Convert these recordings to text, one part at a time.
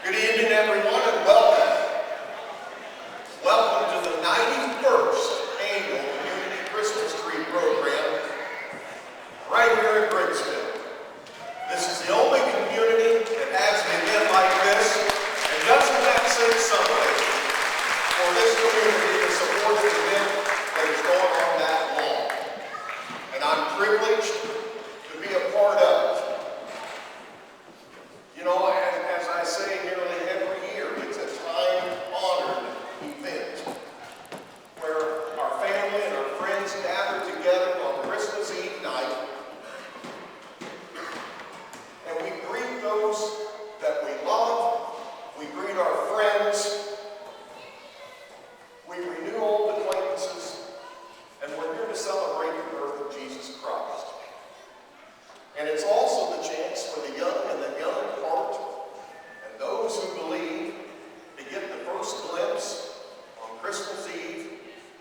Good evening, everyone, and welcome. Welcome to the 91st Annual Community Christmas Tree Program right here in Griggsville. This is the only community that has an event like this and doesn't have to say celebration for this community to support an event that has gone on that long. And I'm privileged to be a part of it. You know, as I say nearly every year, it's a time-honored event where our family and our friends gather together on Christmas Eve night, and we greet those that we love, we greet our friends, we renew old acquaintances, and we're here to celebrate the birth of Jesus Christ. And it's also the chance for the young and the young at heart and those who believe to get the first glimpse on Christmas Eve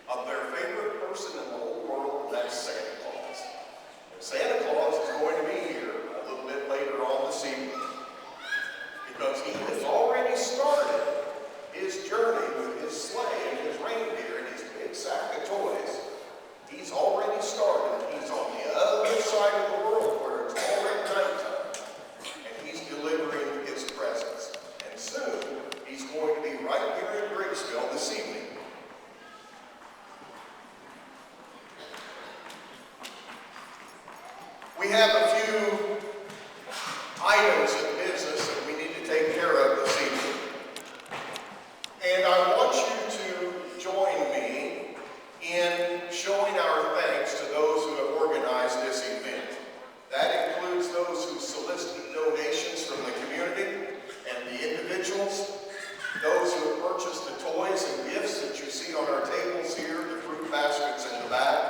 of their favorite person in the whole world, and that's Santa Claus. And Santa Claus is going to be here a little bit later on this evening because he has already started his journey with his sleigh and his reindeer and his big sack of toys. He's already started. He's on the other side of the world where it's already nighttime. And he's delivering his presents. And soon, he's going to be right here in Griggsville this evening. We have a few items of business that we need to take care of this evening. And I want you to join me in showing our thanks to those who have organized this event. That includes those who solicited donations from the community and the individuals, those who have purchased the toys and gifts that you see on our tables here, the fruit baskets in the back,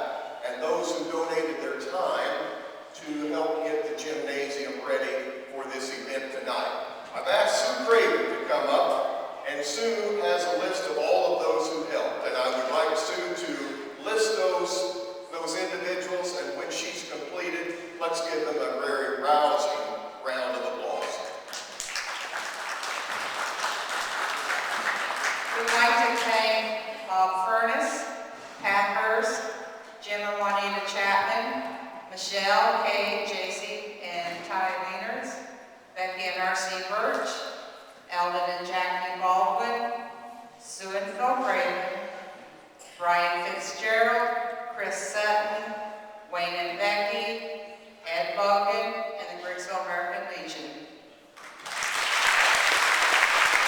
and those who donated their time to help get the gymnasium ready for this event tonight. I've asked Sue Craven to come up, and Sue has a list of all of those who helped, and I would like Sue to list those individuals, and when she's completed, let's give them a very rousing round of applause. We'd like to thank Bob Furness, Pat Hurst, Jim and Juanita Chapman, Michelle, Kate, JC, and Ty Wieners, Becky and R.C. Birch, Eldon and Jackie Baldwin, Sue and Phil Craven, Brian Fitzgerald, Chris Sutton, Wayne and Becky, Ed Bogan, and the Griggsville American Legion.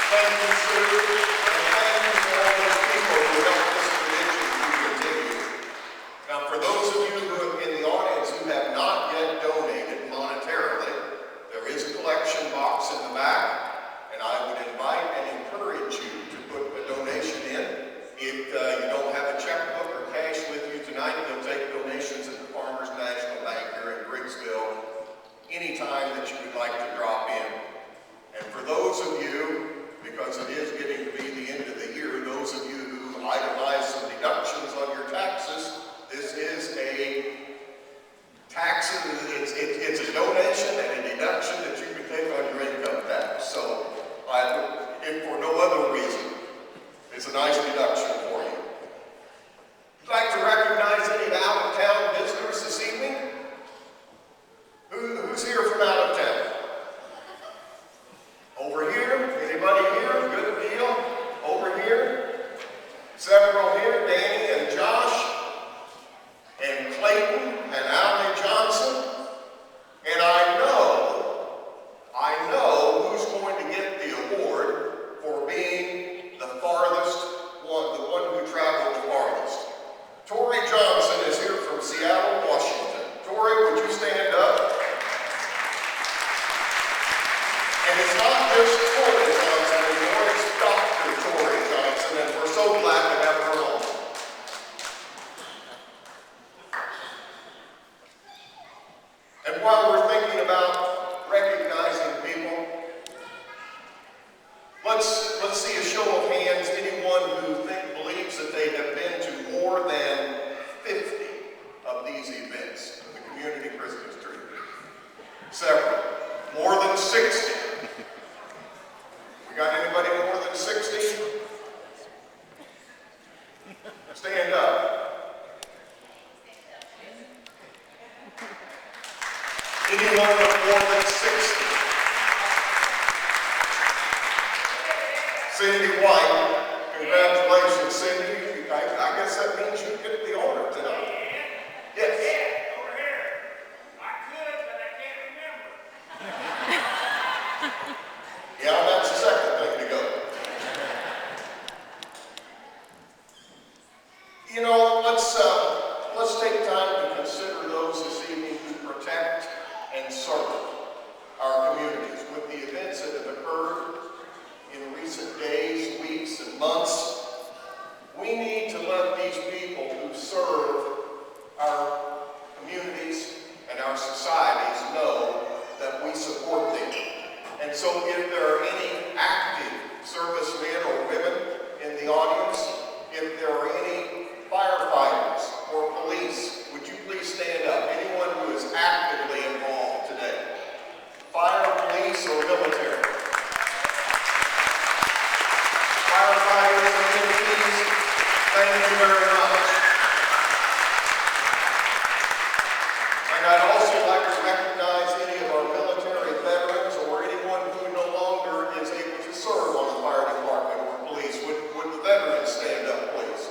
Thank you, Sue, and thank you to all those people who helped this tradition to continue. Now, for those of you who are in the audience who have not yet donated monetarily, there is a collection box in the back, and I would invite and encourage you to put a donation in. If you don't have a checkbook or cash with you tonight, you'll take donations at the Farmers National Bank here in Griggsville anytime that you would like to drop in. And for those of you, because it is getting to be the end of the year, those of you who itemize some deductions on your taxes, this is a tax, it's a donation and a deduction that you can take on your income tax. So, and for no other reason, it's a nice deduction for you. I'd like to recognize any out-of-town visitors this evening. Who's here from out of town? Over here? Anybody here? Good deal. Over here? Several here. Danny and Josh and Clayton and Allie Johnson. And I know who's going to get the award for being the farthest one, the one who traveled the farthest. Tori Johnson is here from Seattle, Washington. Tori, would you stand up? And it's not just Tori Johnson anymore, it's Dr. Tori Johnson, and we're so glad to have her on. And while we're thinking about recognizing people, let's see a show of hands. Anyone who believes that they have been to more than 50 of these events, the Community Christmas Tree. Several. More than 60. We got Cindy White. Congratulations, Cindy. I guess that means you get the honor tonight. Yes. Over here. I could, but I can't remember. Yeah, that's the second thing to go. You know, let's take time to consider those this evening who protect and serve our communities. With the events that have occurred in recent days, weeks, and months, we need to let these people who serve our communities and our societies know that we support them. And so if there are any active servicemen or women in the audience, if there are any firefighters or police, would you please stand up? Anyone who is actively involved today? Fire, police, or military? Firefighters and police, thank you very much. And I'd also like to recognize any of our military veterans or anyone who no longer is able to serve on the fire department or police. Would the veterans stand up, please?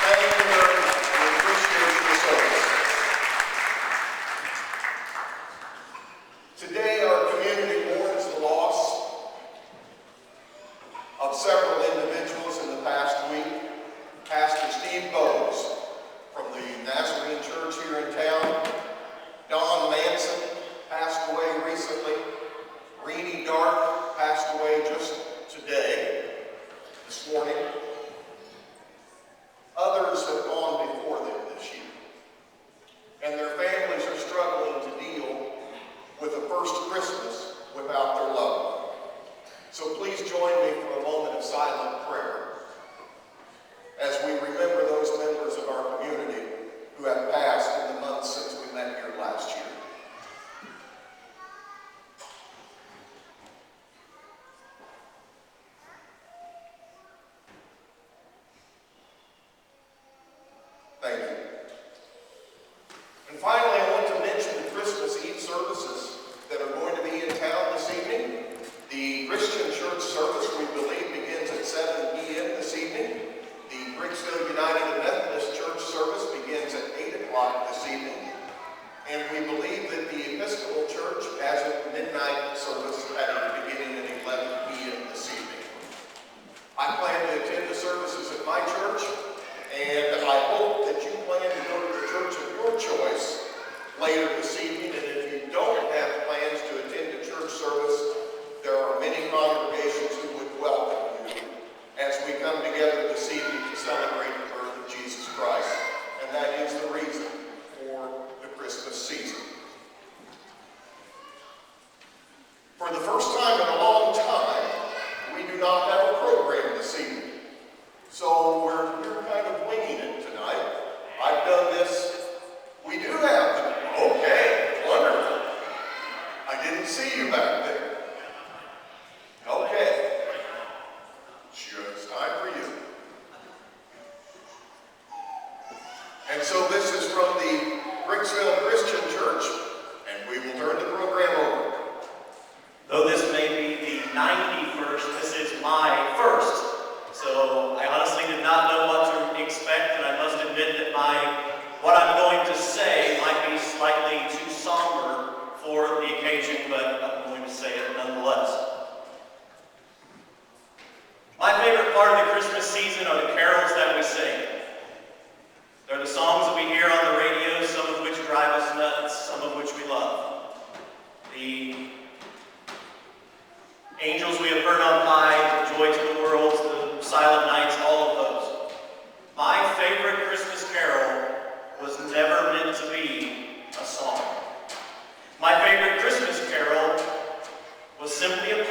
Thank you very much. We appreciate your service. Today, our community mourns the loss of several individuals in the past week. Pastor Steve Bowes from the Nazarene Church here in town. Don Manson passed away recently. Renee Dark passed away just today, this morning. Others have gone before them this year, and their families are struggling to deal with the first Christmas without their loved one. So please join me for a moment of silent prayer as we remember those members of our community who have passed in the months since we met here last year. Thank you. And finally, I want to mention the Christmas Eve services that are going to be in town this evening. The Christian Church service, we believe, begins at 7 p.m. this evening. The Griggsville United Methodist Church service begins at 8 o'clock this evening. And we believe that the Episcopal Church has a midnight service beginning at 11 p.m. this evening. I plan to attend the services at my church, and I hope that you plan to go to the church of your choice later this evening. And if you don't have plans to attend a church service, there are many congregations who would welcome you as we come together this evening to celebrate the birth of Jesus Christ. And that is the reason for the Christmas season. For the first time in a long time, we do not have a program this evening. So we're kind of winging it tonight. I've done this. We do have them. Okay, wonderful. I didn't see you back there. Okay. Sure, it's time for you. And so this is from the Griggsville Christian Church, and we will turn the program over. Though this may be the 91st, this is my first. So I honestly did not know what to expect, and I must admit that what I'm going to say might be slightly too somber for the occasion, but I'm going to say it nonetheless. My favorite part of the Christmas season are the carols that we sing. They're the songs that we hear on the radio, some of which drive us nuts, some of which we love. The angels we have heard on high, the joy to the world, the silent nights, all of those. My favorite Christmas carol was never meant to be a song. My favorite Christmas carol was simply a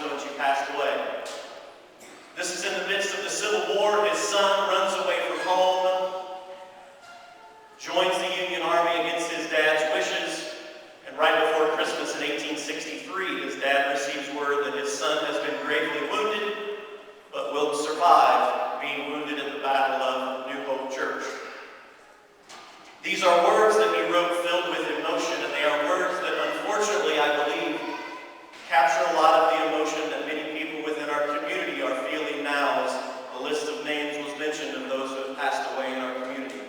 when she passed away. This is in the midst of the Civil War. His son runs away from home, joins the Union Army against his dad's wishes, and right before Christmas in 1863, his dad receives word that his son has been gravely wounded, but will survive being wounded at the Battle of New Hope Church. These are words that he wrote filled with emotion, and they are words that unfortunately, I believe, capture a lot of the emotion that many people within our community are feeling now as the list of names was mentioned of those who have passed away in our community.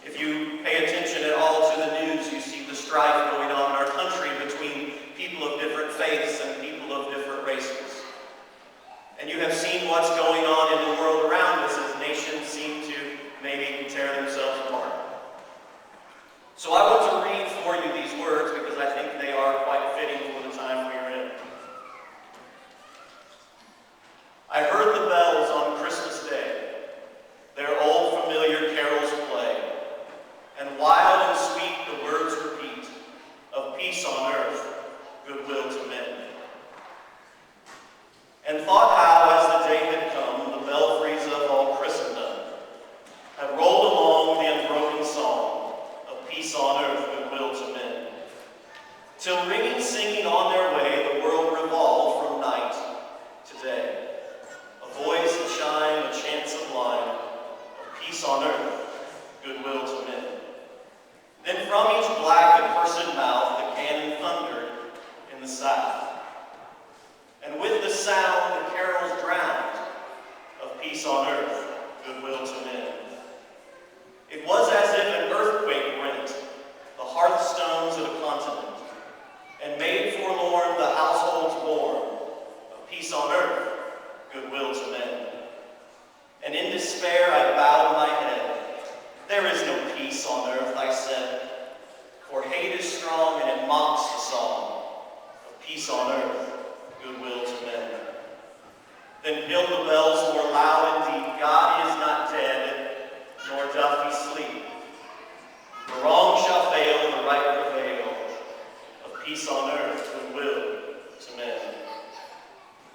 If you pay attention at all to the news, you see the strife going on in our country between people of different faiths and people of different races. And you have seen what's going on in the world around us as nations seem to maybe tear themselves apart. So I want to read for you these words because I think they are quite fitting for the time we are in. I heard the bells on Christmas Day, their old familiar carols play, and wild and sweet the words repeat, of peace on earth, goodwill to men. And thought how, as the day had come, the belfries of all Christendom had rolled along the unbroken song of peace on earth, goodwill to men, till ringing, singing on their way, the world revolved from night to day. A voice, a chime, a chant sublime, of peace on earth, goodwill to men. Then from each black and cursed mouth the cannon thundered in the south. And with the sound the carols drowned, of peace on earth, goodwill to men. It was as if an earthquake rent the hearthstones of a continent, and made forlorn the households born, of peace on earth, goodwill to men. And in despair I bowed my head. There is no peace on earth, I said, for hate is strong and it mocks the song of peace on earth, goodwill to men. Then pealed the bells more loud and deep, God is not dead, nor doth he sleep. The wrong shall fail, the right prevail, of peace on earth, goodwill to men.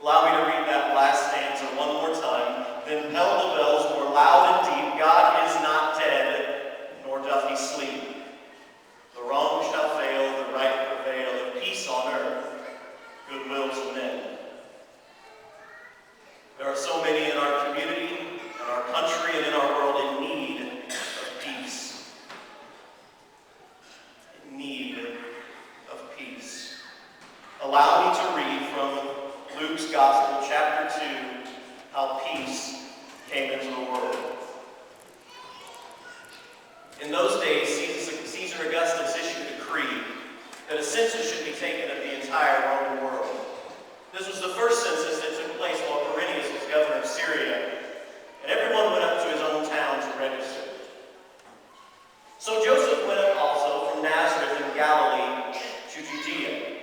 Allow me to read that last stanza one more time. Then pealed the bells more loud and deep, God is not dead, nor doth he sleep. The wrong shall fail, the right prevail, of peace on earth, goodwill to men. There are so many in our community, in our country, and in our world in need of peace. In need of peace. Allow me to read from Luke's Gospel, chapter 2, how peace came into the world. In those days, Caesar Augustus issued a decree that a census should be taken of the entire Roman world. This was the first census that took place while Quirinius was governor of Syria, and everyone went up to his own town to register. So Joseph went up also from Nazareth in Galilee to Judea,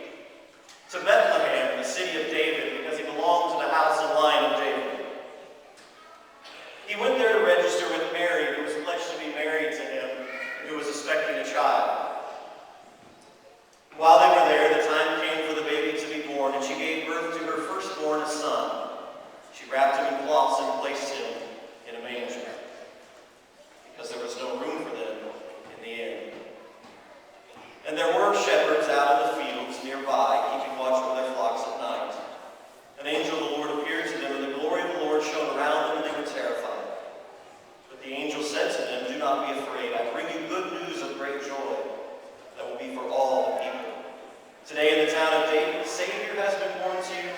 to Bethlehem, the city of David, because he belonged to the house and line of David. He went there to register with Mary, who was pledged to be married to him, and who was expecting a child. While they were there, the time came for the baby to be born, and she gave birth to her firstborn, a son. She wrapped him in cloths and placed him in a manger, because there was no room for them in the inn. And there were shepherds out in the fields nearby, keeping watch over their flocks at night. An angel of the Lord appeared to them, and the glory of the Lord shone around them, and they were terrified. But the angel said to them, "Do not be afraid. I bring you good news of great joy that will be for all the people. Today in the town of David, the Savior has been born to you.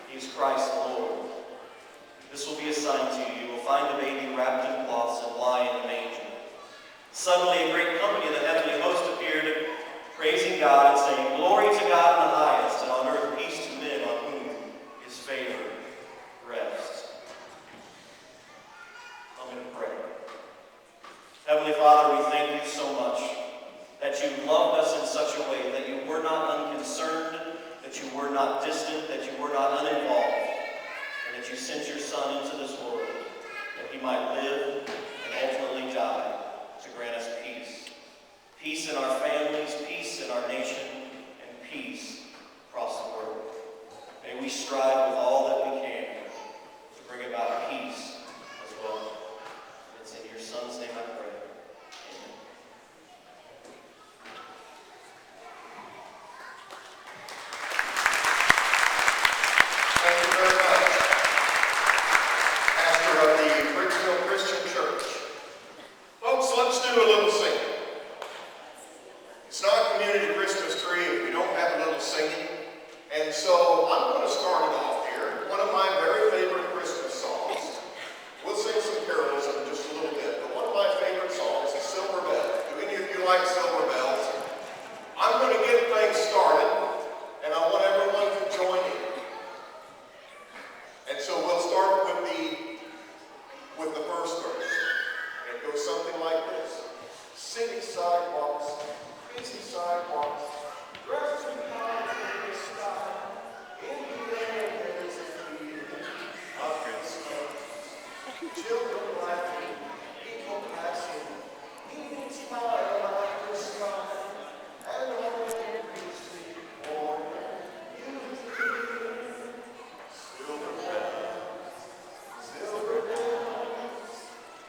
He is Christ the Lord. This will be a sign to you. You will find the baby wrapped in cloths and lying in a manger." Suddenly a great company of the heavenly host appeared, praising God and saying, "Glory to God in the highest, and on earth peace to men on whom his favor rests." I'm going to pray. Heavenly Father, we thank you so much that you loved us in such a way that you were not unconcerned, that you were not distant, that you were not uninvolved, and that you sent your Son into this world that he might live and ultimately die to grant us peace. Peace in our families, peace in our nation, and peace across the world. May we strive with all that we can to bring about peace as well. It's in your Son's name I pray. Amen. Thank you very much. Pastor of the Griggsville Christian Church. Folks, let's do a little singing. It's not community Christmas tree if we don't have a little singing. And so I'm going to start it off here. One of my very favorite Christmas songs. We'll sing some carols in just a little bit, but one of my favorite songs is Silver Bells. Do any of you like Silver Bells? I'm going to get things started, and I want everyone to join in. And so we'll start with the first verse. And it goes something like this. City sidewalks, busy sidewalks, dressed in color in the sky. In the air there's a feeling of Christmas. Children laughing, people passing, meaning smile like the sky. And all every street corner, you hear silver bells, silver bells.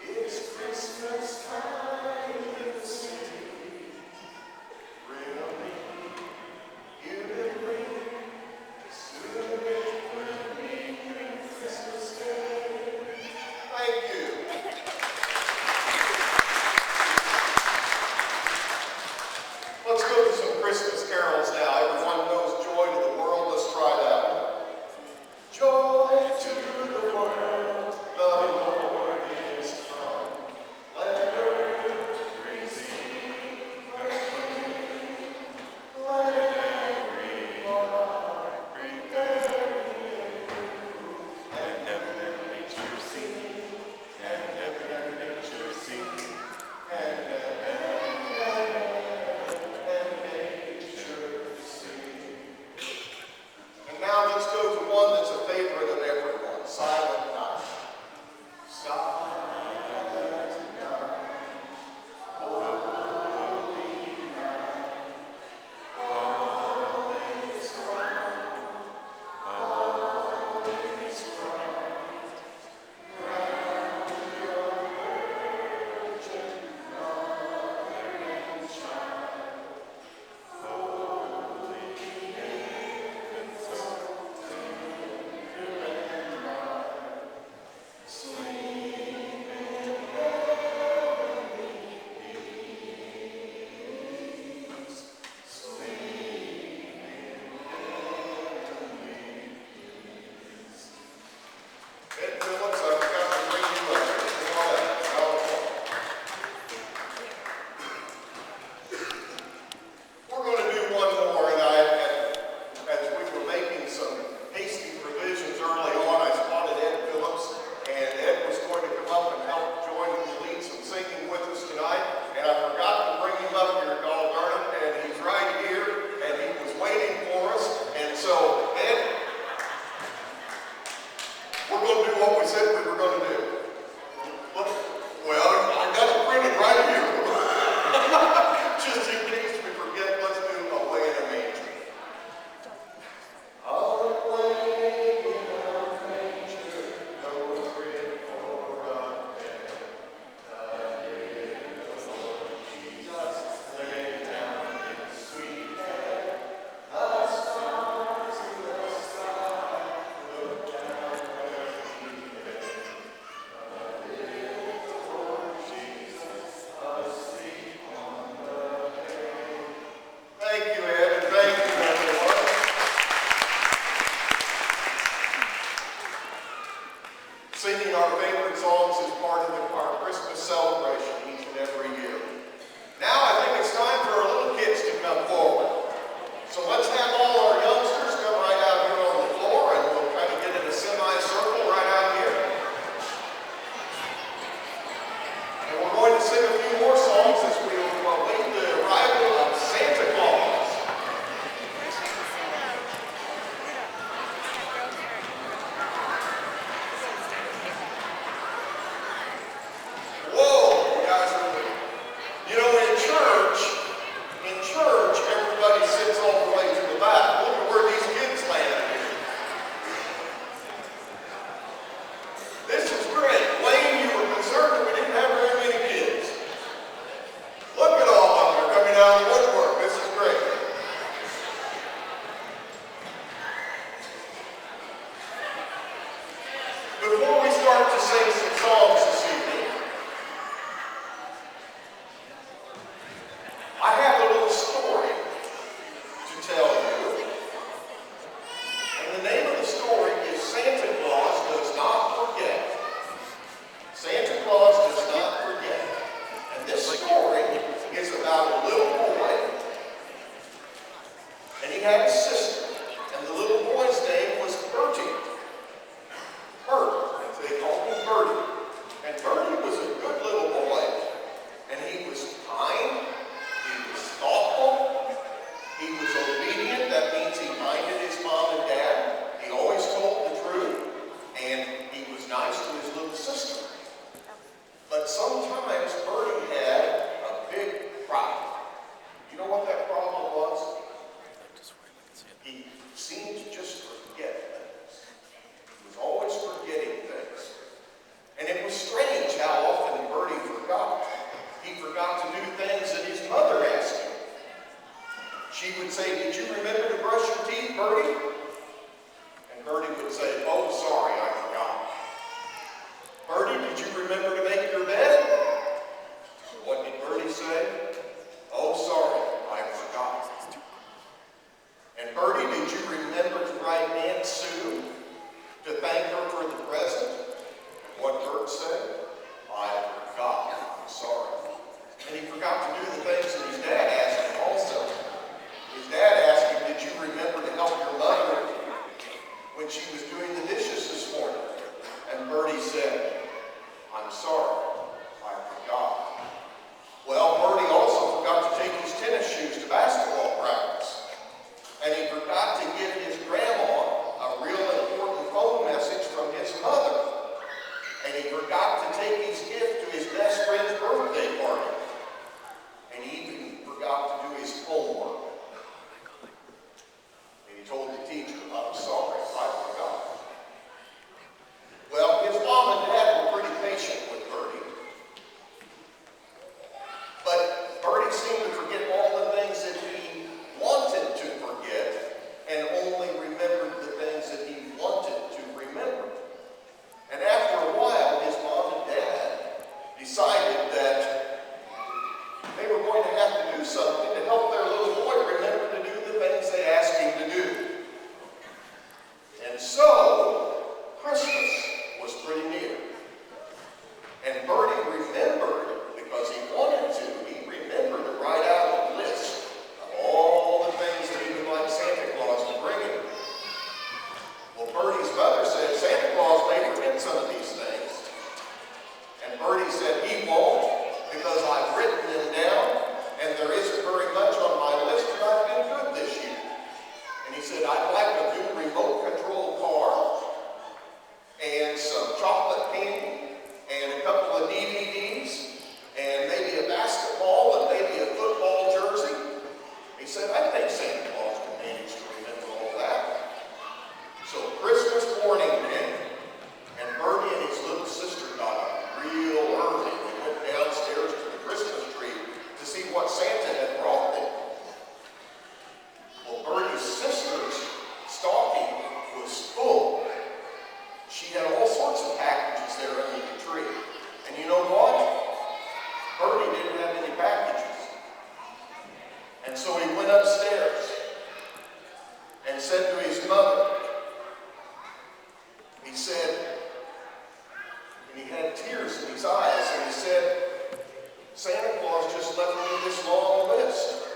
It's Christmas time in the city. Ring a ring, you will ring. Soon it will be Christmas Day. Thank you. Let's go to some Christmas carols now. Everyone knows Joy to the World. Let's try that one. Joy to the world, the Lord is come. Let earth receive her King. Let every heart prepare anew. And heaven and nature sing, and heaven and nature sing, and heaven and nature sing. And now let's go to one that's a favorite of everyone, Silent Night. Silent night, holy night, all is bright, all is bright. Round your virgin mother and child, holy infant, so tender and mild, sleep in heavenly peace, sleep in heavenly peace. Ed Phillips, I forgot to bring you up. Come on up. We're going to do one more, and as we were making some hasty provisions early on, I spotted Ed Phillips, and Ed was going to come up and help join in the lead some singing with us tonight, and I forgot to bring him up here, God darn it, and he's right here, and he was waiting for us, and so, Ed, we're going to do what we said we were going to do. Look, well, I got it printed right here. Just in case we forget, let's do Away in a Manger. Away in a manger, no crib for a bed. The little Jesus lay down his sweet head. The stars in the sky look down where he lay. mother. He said, and he had tears in his eyes, and he said, Santa Claus just left me this long list.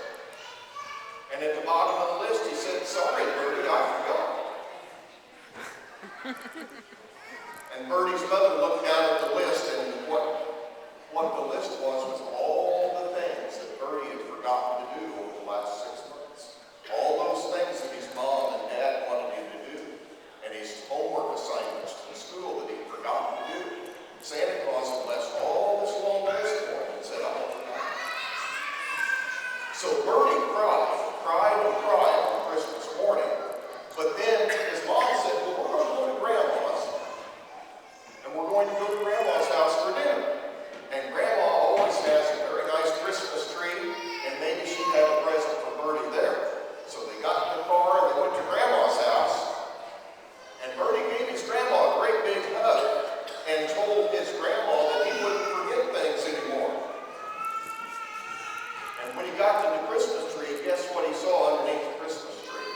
And at the bottom of the list, he said, sorry, Bertie, I forgot. And Bertie's mother looked down at the list, and what the list was all the things that Bertie had forgotten to do over the last 6 months. All those things that his mom and dad wanted him to do, and his homework assignments from school that he'd forgotten to do. Santa Claus had left all this long list for him and said, I forgot. So Bertie cried and cried on Christmas morning. But then his mom said, well, we're going to go to Grandma's. And we're going to go to Grandma's house for dinner. And Grandma always has a very nice Christmas tree, and maybe she'd have a present for Bertie there. So they got in the car and they went to Grandma's house. And Bertie gave his grandma a great big hug and told his grandma that he wouldn't forget things anymore. And when he got to the Christmas tree, guess what he saw underneath the Christmas tree?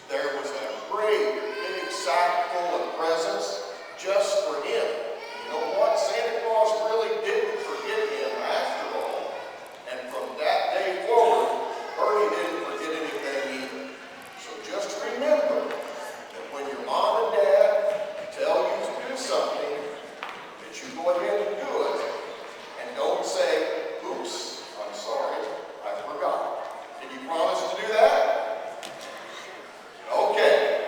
There was a great big sack full of presents just for him. You know what? Santa Claus really didn't forget him after all. And from that day forward, Bertie didn't forget anything either. So just remember that when your mom and dad tell you to do something, that you go ahead and do it. And don't say, oops, I'm sorry, I forgot. Did you promise to do that? Okay.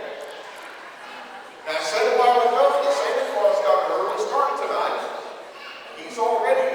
Now, said a while ago that Santa Claus got an early start tonight. He's already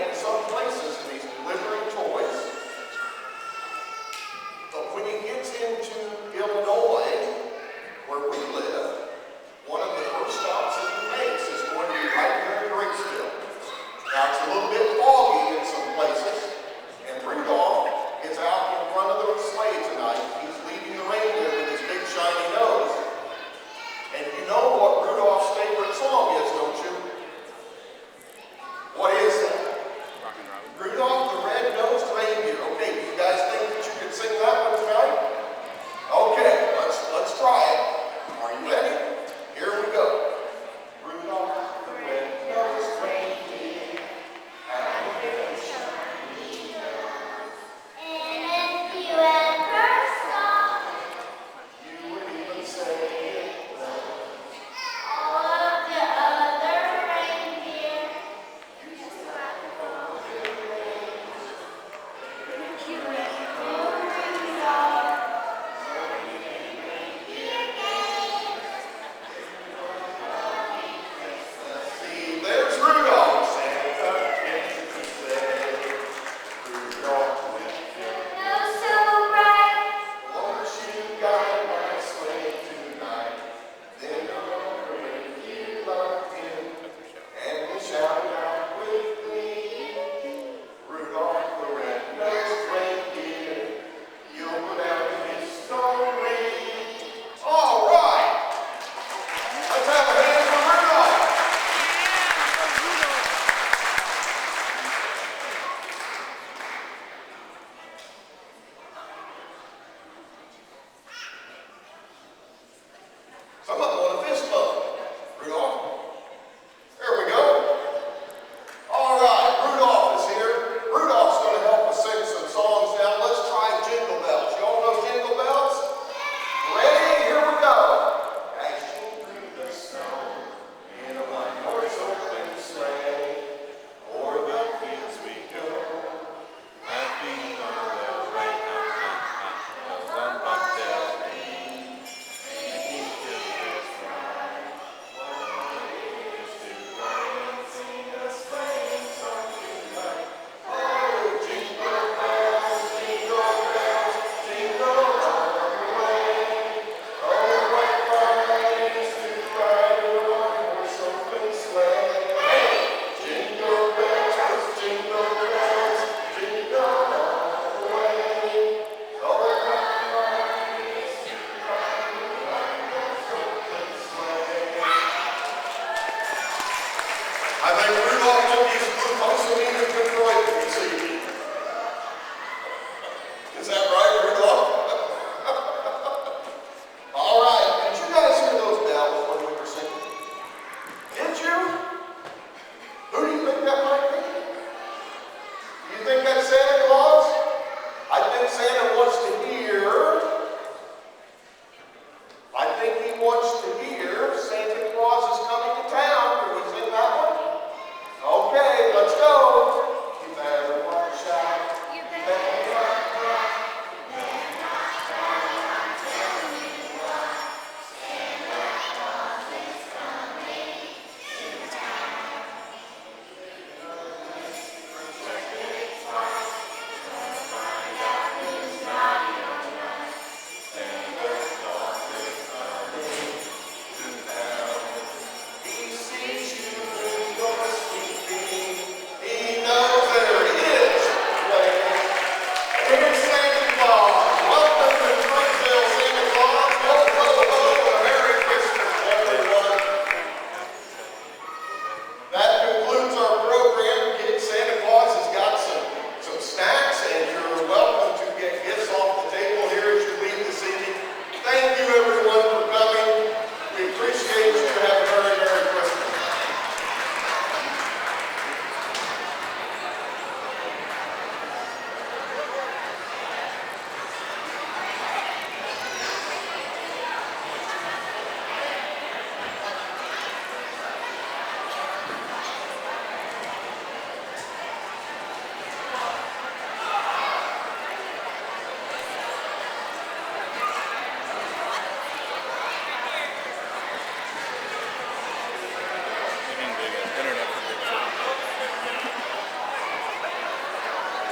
wants to hear Santa Claus